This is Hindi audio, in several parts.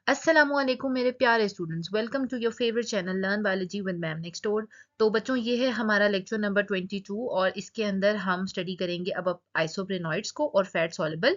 अस्सलामुअलैकुम मेरे प्यारे students, welcome to your favourite channel learn biology with ma'am next door. तो बच्चों, ये है हमारा लेक्चर नंबर 22 और इसके अंदर हम स्टडी करेंगे अब आइसोप्रेनॉइड्स को और फैट सॉल्युबल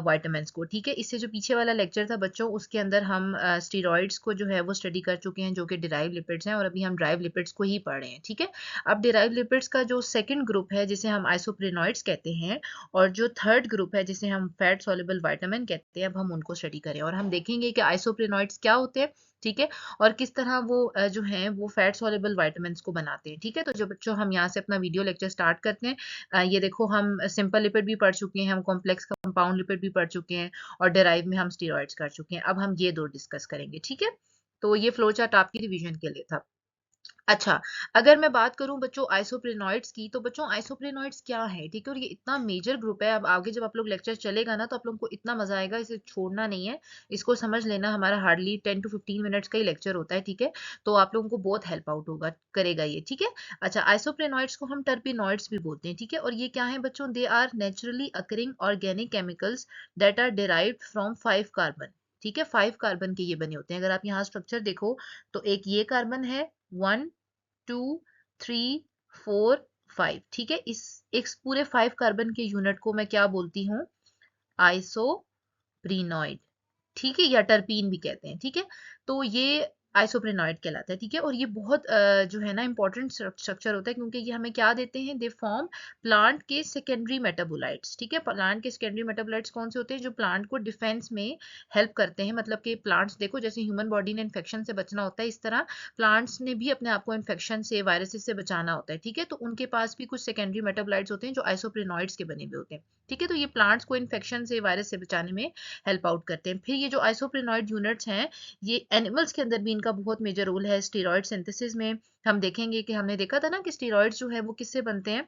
विटामिन्स को। ठीक है, इससे जो पीछे वाला लेक्चर था बच्चों, उसके अंदर हम स्टीरॉइड्स को जो है वो स्टडी कर चुके हैं, जो कि डिराइव लिपिड्स हैं, और अभी हम ड्राइव लिपिड्स को ही पढ़ रहे हैं। ठीक है, अब डिराइव लिपिड्स का जो सेकेंड ग्रुप है जिसे हम आइसोप्रेनॉइड्स कहते हैं, और जो थर्ड ग्रुप है जिसे हम फैट सॉल्युबल विटामिन कहते हैं, अब हम उनको स्टडी करें और हम देखेंगे कि आइसोप्रेनॉइड्स क्या होते हैं। ठीक है, और किस तरह वो जो हैं वो फैट सॉल्युबल विटामिन्स को बनाते हैं। ठीक है, तो जो बच्चों हम यहाँ से अपना वीडियो लेक्चर स्टार्ट करते हैं। ये देखो, हम सिंपल लिपिड भी पढ़ चुके हैं, हम कॉम्प्लेक्स कंपाउंड लिपिड भी पढ़ चुके हैं, और डेराइव में हम स्टेरॉइड्स कर चुके हैं। अब हम ये दो डिस्कस करेंगे। ठीक है, तो ये फ्लो चार्ट आपकी रिवीजन के लिए था। अच्छा, अगर मैं बात करूं बच्चों आइसोप्रेनॉइड्स की, तो बच्चों आइसोप्रेनॉइड्स क्या है? ठीक है, और ये इतना मेजर ग्रुप है। अब आगे जब आप लोग लेक्चर चलेगा ना, तो आप लोगों को इतना मजा आएगा, इसे छोड़ना नहीं है। इसको समझ लेना, हमारा हार्डली 10 to 15 मिनट्स का ही लेक्चर होता है। ठीक है, तो आप लोगों को बहुत हेल्प आउट होगा, करेगा ये। ठीक है, अच्छा, आइसोप्रेनॉइड्स को हम टर्पिनॉइड्स भी बोलते हैं। ठीक है, और ये क्या है बच्चों? They are naturally occurring organic chemicals that are derived from 5 carbon. ठीक है, 5 कार्बन के ये बने होते हैं। अगर आप यहाँ स्ट्रक्चर देखो, तो एक ये कार्बन है, 1 2 3 4 5। ठीक है, इस पूरे 5 कार्बन के यूनिट को मैं क्या बोलती हूँ? आइसोप्रीनॉइड। ठीक है, या टर्पीन भी कहते हैं। ठीक है, तो ये आइसोप्रेनॉइड कहलाता है। ठीक है, और ये बहुत जो है ना इंपॉर्टेंट स्ट्रक्चर होता है, क्योंकि ये हमें क्या देते हैं? दे फॉर्म प्लांट के सेकेंडरी मेटाबोलाइट्स। ठीक है, प्लांट के सेकेंडरी मेटाबोलाइट्स कौन से होते हैं? जो प्लांट को डिफेंस में हेल्प करते हैं। मतलब कि प्लांट्स, देखो, जैसे ह्यूमन बॉडी ने इन्फेक्शन से बचना होता है, इस तरह प्लांट्स ने भी अपने आप को इन्फेक्शन से, वायरसेस से बचाना होता है। ठीक है, तो उनके पास भी कुछ सेकेंडरी मेटाबोलाइट्स होते हैं जो आइसोप्रेनॉइड्स के बने हुए होते हैं। ठीक है, तो ये प्लांट्स को इन्फेक्शन से, वायरस से बचाने में हेल्प आउट करते हैं। फिर ये जो आइसोप्रेनॉइड यूनिट्स हैं, ये एनिमल्स के अंदर भी इनका बहुत मेजर रोल है स्टेरॉइड सिंथेसिस में। हम देखेंगे कि हमने देखा था ना कि स्टेरॉइड्स जो है वो किससे बनते हैं?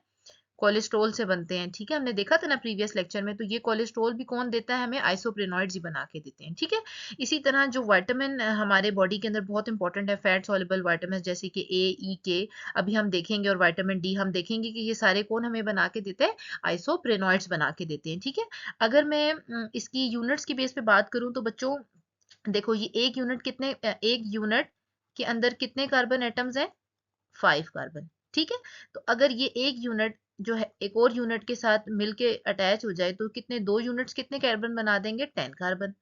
कोलेस्ट्रॉल से बनते हैं। ठीक है, हमने देखा था ना प्रीवियस लेक्चर में। तो ये कोलेस्ट्रॉल भी कौन देता है हमें? आइसोप्रेनॉइड्स ही बना के देते हैं। ठीक है, इसी तरह जो विटामिन हमारे बॉडी के अंदर बहुत इंपॉर्टेंट है, फैट सॉल्युबल विटामिन, जैसे कि ए, ई, के, अभी हम देखेंगे, और विटामिन डी हम देखेंगे कि ये सारे कौन हमें बना के देते हैं? आइसोप्रेनॉइड्स बना के देते हैं। ठीक है, अगर मैं इसकी यूनिट्स की बेस पे बात करूं, तो बच्चों देखो, ये एक यूनिट के अंदर कितने कार्बन एटम्स हैं? 5 कार्बन। ठीक है, तो अगर ये एक यूनिट जो है एक और यूनिट के साथ मिलके अटैच हो जाए, तो कितने, 2 यूनिट्स कितने कार्बन बना देंगे? 10 कार्बन।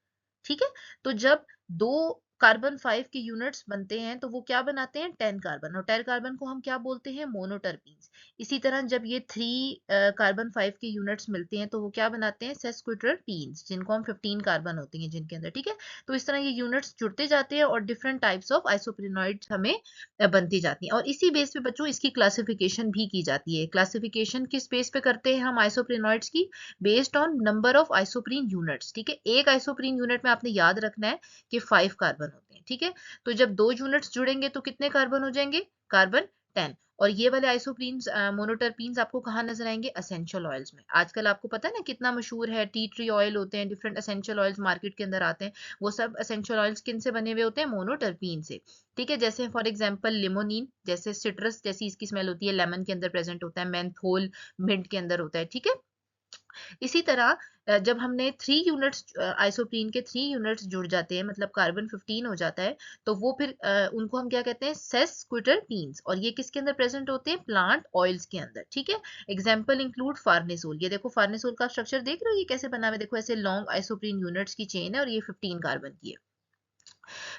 ठीक है, तो जब 2 कार्बन 5 के यूनिट्स बनते हैं, तो वो क्या बनाते हैं? 10 कार्बन, और 10 कार्बन को हम क्या बोलते हैं? मोनोटर्पीन्स। इसी तरह जब ये 3 कार्बन 5 के यूनिट्स मिलते हैं, तो वो क्या बनाते हैं? सेस्क्विटरपीन्स, जिनको हम 15 कार्बन होते हैं जिनके अंदर। ठीक है, तो इस तरह ये यूनिट्स जुड़ते जाते हैं, और डिफरेंट टाइप्स ऑफ आइसोप्रेनॉइड्स हमें बनती जाती हैं, और इसी बेस पे बच्चों इसकी क्लासिफिकेशन भी की जाती है। क्लासिफिकेशन किस बेस पे करते हैं हम आइसोप्रेनॉइड्स की? Based on number of isoprene units. ठीक है, एक आइसोप्रीन यूनिट में आपने याद रखना है कि 5 कार्बन होते हैं। ठीक है, तो जब 2 यूनिट्स जुड़ेंगे तो कितने कार्बन हो जाएंगे? कार्बन 10। और ये वाले आइसोप्रीन्स, मोनोटर्पीन्स आपको कहाँ नजर आएंगे? एसेंशियल ऑयल्स में। आजकल आपको पता है ना कितना मशहूर है, टी ट्री ऑयल होते हैं, डिफरेंट एसेंशियल ऑयल्स मार्केट के अंदर आते हैं। वो सब एसेंशियल ऑयल्स किन से बने हुए होते हैं? मोनोटर्पीन से। ठीक है, जैसे फॉर एग्जांपल लिमोनिन, जैसे सिट्रस जैसी इसकी स्मेल होती है, लेमन के अंदर प्रेजेंट होता है, मेंथोल मिंट के अंदर होता है। ठीक है, इसी तरह जब हमने 3 यूनिट्स, आइसोप्रीन के 3 यूनिट्स जुड़ जाते हैं, मतलब कार्बन 15 हो जाता है, तो वो फिर उनको हम क्या कहते हैं? सेस्क्विटरपीन्स। और ये किसके अंदर प्रेजेंट होते हैं? प्लांट ऑयल्स के अंदर। ठीक है, एग्जांपल इंक्लूड फार्नेसोल। ये देखो, फार्नेसोल का स्ट्रक्चर देख रहे हो, ये कैसे बना हुआ है? देखो, ऐसे लॉन्ग आइसोप्रीन यूनिट्स की चेन है, और ये 15 कार्बन की है।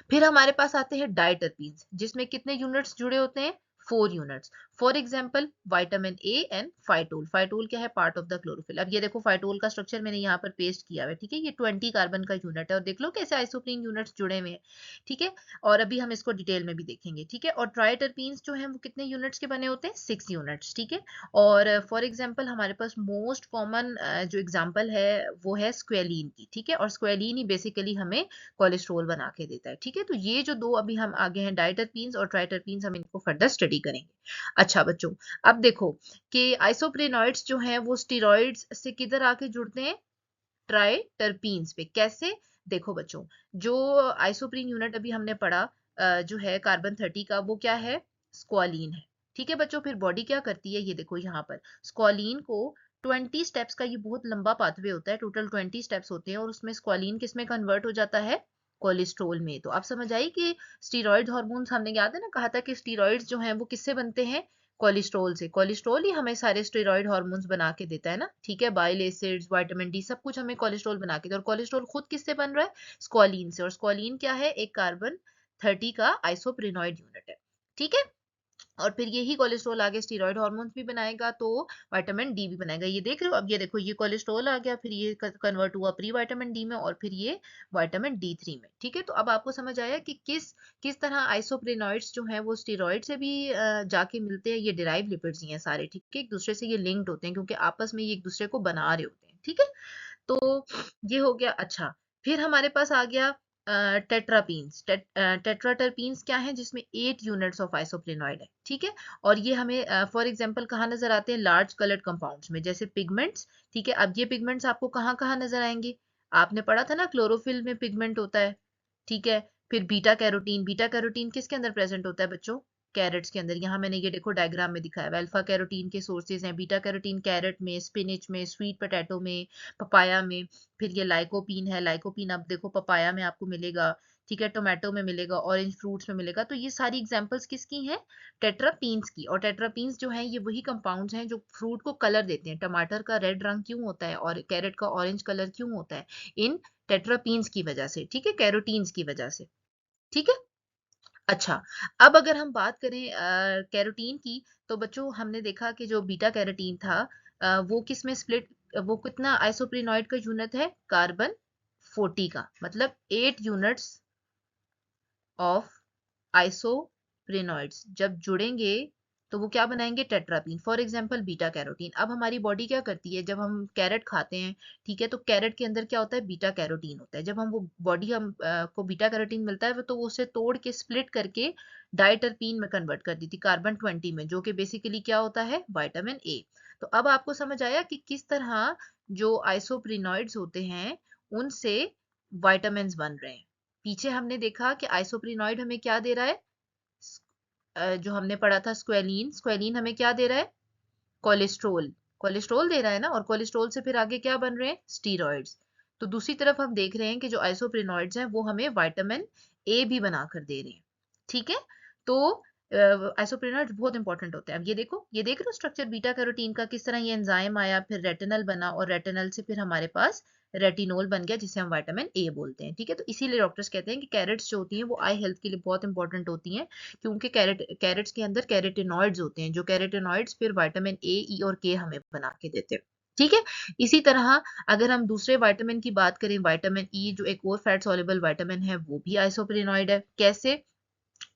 फिर हमारे पास आते हैं डाइटरपीन्स, जिसमें कितने यूनिट्स जुड़े होते हैं? 4 units. For example vitamin A and phytol. Phytol क्या है? Part of the chlorophyll. अब ये देखो, फाइटोल का स्ट्रक्चर मैंने यहाँ पर पेस्ट किया हुआ है। ठीक है, ये 20 कार्बन का यूनिट है, और देख लो कैसे आइसोप्रीन यूनिट्स जुड़े हुए हैं। ठीक है, और अभी हम इसको डिटेल में भी देखेंगे। ठीक है, और ट्राइटरपीन्स जो है वो कितने यूनिट्स के बने होते हैं? 6 यूनिट्स। ठीक है, और फॉर एग्जाम्पल हमारे पास मोस्ट कॉमन जो एग्जाम्पल है वो है स्क्वेलिन की। ठीक है, और स्क्वेलिन ही बेसिकली हमें कोलेस्ट्रॉल बना के देता है। ठीक है, तो ये जो दो अभी हम आगे हैं, डाइटरपीन्स और ट्राइटरपीन्स, हम इनको फर्दर स्टडी करेंगे। अच्छा बच्चों, अब देखो कि आइसोप्रेनॉइड्स जो हैं वो स्टेरॉइड्स से किधर आके जुड़ते हैं? ट्राइटरपीन्स पे। कैसे? देखो बच्चों, जो आइसोप्रीन यूनिट अभी हमने पढ़ा, जो है कार्बन 30 का, वो क्या है? स्क्वालीन है। ठीक है बच्चों, फिर बॉडी क्या करती है? ये देखो यहाँ पर स्क्वालीन को 20 स्टेप्स का, ये बहुत लंबा पाथवे होता है, टोटल 20 स्टेप्स होते हैं, और उसमें स्क्वालीन किस में कन्वर्ट हो जाता है? कोलेस्ट्रॉल में। तो आप समझ आई कि स्टीरॉयड हार्मोन्स हमने याद है ना कहा था कि स्टीरॉयड्स जो हैं वो किससे बनते हैं, कोलेस्ट्रॉल से। कोलेस्ट्रॉल ही हमें सारे स्टीरॉयड हार्मोन्स बना के देता है ना, ठीक है, बाइल एसिड्स, विटामिन डी, सब कुछ हमें कोलेस्ट्रॉल बना के देता है। और कोलेस्ट्रॉल खुद किससे बन रहा है, स्क्वालिन से। और स्क्वालिन क्या है, एक कार्बन 30 का आइसोप्रेनॉइड यूनिट है, ठीक है। और फिर यही कोलेस्ट्रॉल आगे स्टीरॉयड हार्मोन्स भी बनाएगा, तो विटामिन डी भी बनाएगा। ये देख रहे हो, अब ये देखो ये कोलेस्ट्रॉल आ गया, फिर ये कन्वर्ट हुआ प्री विटामिन डी में, और फिर ये विटामिन डी 3 में, ठीक है। तो अब आपको समझ आया कि किस किस तरह आइसोप्रेनॉइड्स जो हैं वो स्टीरॉयड से भी जाके मिलते हैं। ये डिराइव लिपिड्स ही हैं सारे, ठीक है, एक दूसरे से ये लिंक्ड होते हैं क्योंकि आपस में ये एक दूसरे को बना रहे होते हैं, ठीक है। तो ये हो गया। अच्छा, फिर हमारे पास आ गया टेट्रापीन्स। टेट्राटर्पीन्स क्या है, जिसमें 8 यूनिट्स ऑफ आइसोप्रेनॉइड है, ठीक है। और ये हमें फॉर एग्जांपल कहाँ नजर आते हैं, लार्ज कलर्ड कंपाउंड्स में, जैसे पिगमेंट्स, ठीक है। अब ये पिगमेंट्स आपको कहाँ कहाँ नजर आएंगे, आपने पढ़ा था ना क्लोरोफिल में पिगमेंट होता है, ठीक है। फिर बीटा कैरोटीन, बीटा कैरोटीन किसके अंदर प्रेजेंट होता है बच्चों, कैरेट्स के अंदर। यहाँ मैंने ये देखो डायग्राम में दिखाया है, अल्फा कैरोटीन के सोर्सेज हैं, बीटा कैरोटीन कैरेट में, स्पिनिच में, स्वीट पोटैटो में, पपाया में। फिर ये लाइकोपीन है, लाइकोपीन अब देखो पपाया में आपको मिलेगा, ठीक है, टोमेटो में मिलेगा, ऑरेंज फ्रूट्स में मिलेगा। तो ये सारी एग्जांपल्स किसकी हैं, टेट्रापीन्स की। और टेट्रापीन्स जो हैं ये वही कंपाउंड्स हैं जो फ्रूट को कलर देते हैं। टमाटर का रेड रंग क्यों होता है और कैरेट का ऑरेंज कलर क्यों होता है, इन टेट्रापीन्स की वजह से, ठीक है, कैरोटीन्स की वजह से, ठीक है। अच्छा, अब अगर हम बात करें कैरोटीन की, तो बच्चों हमने देखा कि जो बीटा कैरोटीन था वो किस में स्प्लिट, वो कितना आइसोप्रेनॉइड का यूनिट है, कार्बन 40 का, मतलब 8 यूनिट्स ऑफ आइसोप्रेनॉइड्स जब जुड़ेंगे तो वो क्या बनाएंगे, tetraterpene. For example beta carotene. अब हमारी बॉडी क्या करती है, जब हम कैरेट खाते हैं, ठीक है, तो कैरेट के अंदर क्या होता है, बीटा कैरोटीन होता है। जब हम वो बॉडी हम को बीटा कैरोटीन मिलता है तो वो उसे तोड़ के स्प्लिट करके डाइटरपीन में कन्वर्ट कर देती, कार्बन 20 में, जो कि बेसिकली क्या होता है, विटामिन ए। तो अब आपको समझ आया कि किस तरह जो आइसोप्रेनॉइड्स होते हैं उनसे विटामिन बन रहे हैं। पीछे हमने देखा कि आइसोप्रेनॉइड हमें क्या दे रहा है, जो हमने पढ़ा था स्क्वेलिन, स्क्वेलिन हमें क्या दे रहा है, कोलेस्ट्रोल, कोलेस्ट्रोल दे रहा है ना। और कोलेस्ट्रोल से फिर आगे क्या बन रहे हैं, स्टीरॉइड्स। तो दूसरी तरफ हम देख रहे हैं कि जो आइसोप्रेनॉइड्स हैं वो हमें विटामिन ए भी बनाकर दे रहे हैं, ठीक है। तो आइसोप्रेनॉइड्स बहुत इंपॉर्टेंट होते हैं। अब ये देखो, ये देख रहे हो स्ट्रक्चर बीटा कैरोटीन का, किस तरह ये एंजाइम आया, फिर रेटिनल बना, और रेटिनल से फिर हमारे पास रेटिनोल बन गया जिसे हम विटामिन ए बोलते हैं, ठीक है। तो इसीलिए डॉक्टर्स कहते हैं कि कैरेट्स जो होती हैं वो आई हेल्थ के लिए बहुत इंपॉर्टेंट होती हैं, क्योंकि कैरेट्स के अंदर कैरेटिनॉइड्स होते हैं, जो कैरेटिनॉइड्स फिर विटामिन ए, ई और के हमें बना के देते हैं, ठीक है। इसी तरह अगर हम दूसरे विटामिन की बात करें, विटामिन ई जो एक और फैट सॉल्युबल विटामिन है, वो भी आइसोप्रेनॉइड है। कैसे,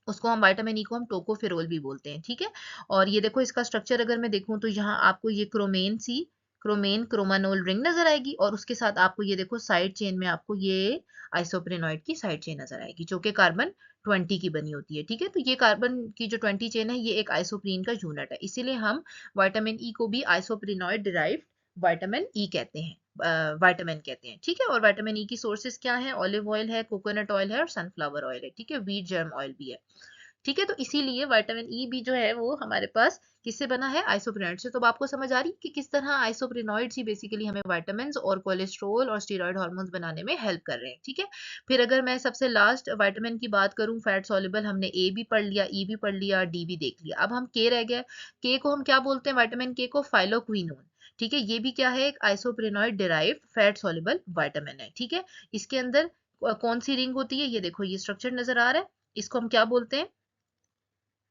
उसको हम विटामिन ई को हम टोकोफेरोल भी बोलते हैं, ठीक है। और ये देखो इसका स्ट्रक्चर अगर मैं देखूं तो यहाँ आपको ये क्रोमेन सी, क्रोमेन क्रोमानोल रिंग नजर आएगी, और उसके साथ आपको ये देखो साइड चेन में आपको ये आइसोप्रेनॉइड की साइड चेन नजर आएगी, जो कि कार्बन 20 की बनी होती है, ठीक है। तो ये कार्बन की जो 20 चेन है ये एक आइसोप्रीन का यूनिट है, इसीलिए हम विटामिन ई को भी आइसोप्रेनॉइड डिराइव्ड विटामिन ई कहते हैं, विटामिन कहते हैं, ठीक है। और विटामिन ई की सोर्सेज क्या है, ऑलिव ऑयल है, कोकोनट ऑयल है, और सनफ्लावर ऑयल है, ठीक है, व्हीट जर्म ऑयल भी है, ठीक है। तो इसीलिए विटामिन ई भी जो है वो हमारे पास किससे बना है, आइसोप्रेनॉइड से। तो अब आपको समझ आ रही कि किस तरह आइसोप्रेनॉइड्स ही बेसिकली हमें विटामिन और कोलेस्ट्रॉल और स्टीरॉयड हार्मोन्स बनाने में हेल्प कर रहे हैं, ठीक है। फिर अगर मैं सबसे लास्ट विटामिन की बात करूं, फैट सॉल्युबल, हमने ए भी पढ़ लिया, ई भी पढ़ लिया, डी भी देख लिया, अब हम के रह गया। के को हम क्या बोलते हैं, विटामिन के को फाइलोक्विनोन, ठीक है। ये भी क्या है, एक आइसोप्रेनॉइड डिराइव्ड फैट सॉल्युबल विटामिन है, ठीक है। इसके अंदर कौन सी रिंग होती है, ये देखो ये स्ट्रक्चर नजर आ रहा है, इसको हम क्या बोलते हैं,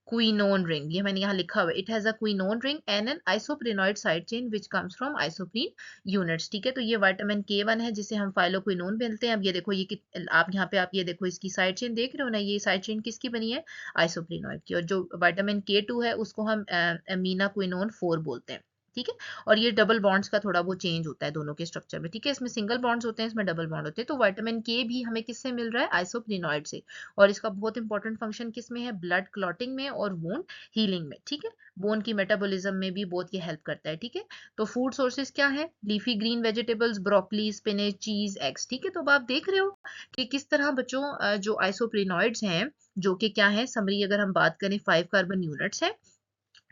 क्विनोन रिंग। ये मैंने यहाँ लिखा हुआ है, it has a quinone ring and an isoprenoid side chain which comes from isoprene units, ठीक है। तो ये विटामिन के1 है जिसे हम फाइलोक्विनोन बोलते हैं। अब ये देखो ये आप यहाँ पे आप ये देखो इसकी साइड चेन देख रहे हो ना, ये साइड चेन किसकी बनी है, आइसोप्रेनॉइड की। और जो विटामिन के2 है उसको हम अमीना क्विनोन 4 बोलते हैं, ठीक है। और ये डबल बॉन्ड्स का थोड़ा वो चेंज होता है दोनों के स्ट्रक्चर में, ठीक है। इसमें सिंगल बॉन्ड्स होते हैं, इसमें डबल बॉन्ड होते हैं। तो विटामिन के भी हमें किससे मिल रहा है, आइसोप्रेनॉइड से। और इसका बहुत इंपॉर्टेंट फंक्शन किस में है, ब्लड क्लॉटिंग में और वोन हीलिंग में, ठीक है। बोन की मेटाबॉलिज्म में भी बहुत ये हेल्प करता है, ठीक है। तो फूड सोर्सेज क्या है, leafy green vegetables, broccoli, spinach, चीज, एग्स, ठीक है। तो अब आप देख रहे हो कि किस तरह बच्चों जो आइसोप्रेनॉइड्स हैं, जो कि क्या है, समरी अगर हम बात करें 5 कार्बन यूनिट्स है,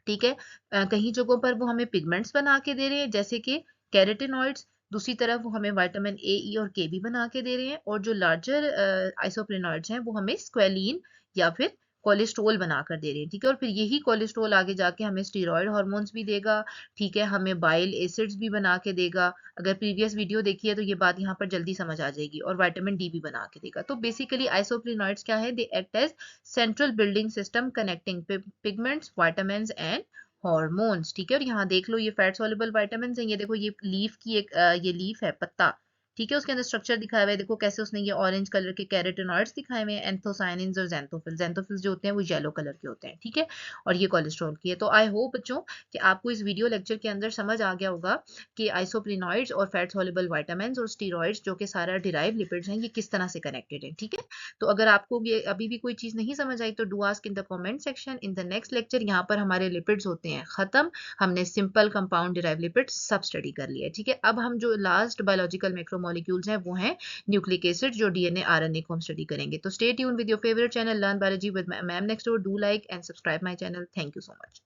ठीक है। कहीं जगहों पर वो हमें पिगमेंट्स बना के दे रहे हैं, जैसे कि कैरेटिनॉइड्स, दूसरी तरफ वो हमें विटामिन ए, ई और के भी बना के दे रहे हैं, और जो लार्जर आइसोप्रेनॉइड्स हैं वो हमें स्क्वेलिन या फिर कोलेस्ट्रॉल बनाकर दे रहे हैं, ठीक है। और फिर यही कोलेस्ट्रॉल आगे जाके हमें स्टीरॉयड हार्मोन्स भी देगा, ठीक है, हमें बाइल एसिड्स भी बना के देगा। अगर प्रीवियस वीडियो देखी है तो ये बात यहाँ पर जल्दी समझ आ जाएगी, और विटामिन डी भी बना के देगा। तो बेसिकली आइसोप्रेनॉइड्स क्या है, they act as central building system connecting pigments, vitamins and hormones, ठीक है। और यहाँ देख लो ये फैट सॉल्युबल विटामिन्स हैं, ये देखो ये लीफ की एक ये लीफ है, पत्ता, ठीक है, उसके अंदर स्ट्रक्चर दिखाया हुआ है, देखो कैसे उसने ये ऑरेंज कलर के कैरोटिनॉइड्स दिखाए हुए हैं, एंथोसायनिन्स और ज़ैंथोफिल्स जो होते हैं वो येलो कलर के होते हैं, ठीक है। और ये कोलेस्ट्रॉल की है। तो आई होप बच्चों कि आपको इस वीडियो लेक्चर के अंदर समझ आ गया होगा कि आइसोप्रेनॉइड्स और फैट सॉल्युबल विटामिन्स और स्टीरॉइड्स जो कि सारा डिराइव लिपिड्स हैं, ये किस तरह से कनेक्टेड है, ठीक है। तो अगर आपको ये अभी भी कोई चीज़ नहीं समझ आई तो do ask in the comment section. In the next lecture यहाँ पर हमारे लिपिड्स होते हैं खत्म, हमने सिंपल कंपाउंड डिराइव लिपिड्स सब स्टडी कर लिया है, ठीक है। अब हम जो लास्ट बायोलॉजिकल मैक्रोमोलिक्यूल्स हैं वो हैं न्यूक्लिक एसिड, जो डीएनए आरएनए को हम स्टडी करेंगे। तो stay tune with your favourite channel learn biology with ma'am next door. Do like and subscribe my channel. Thank you so much.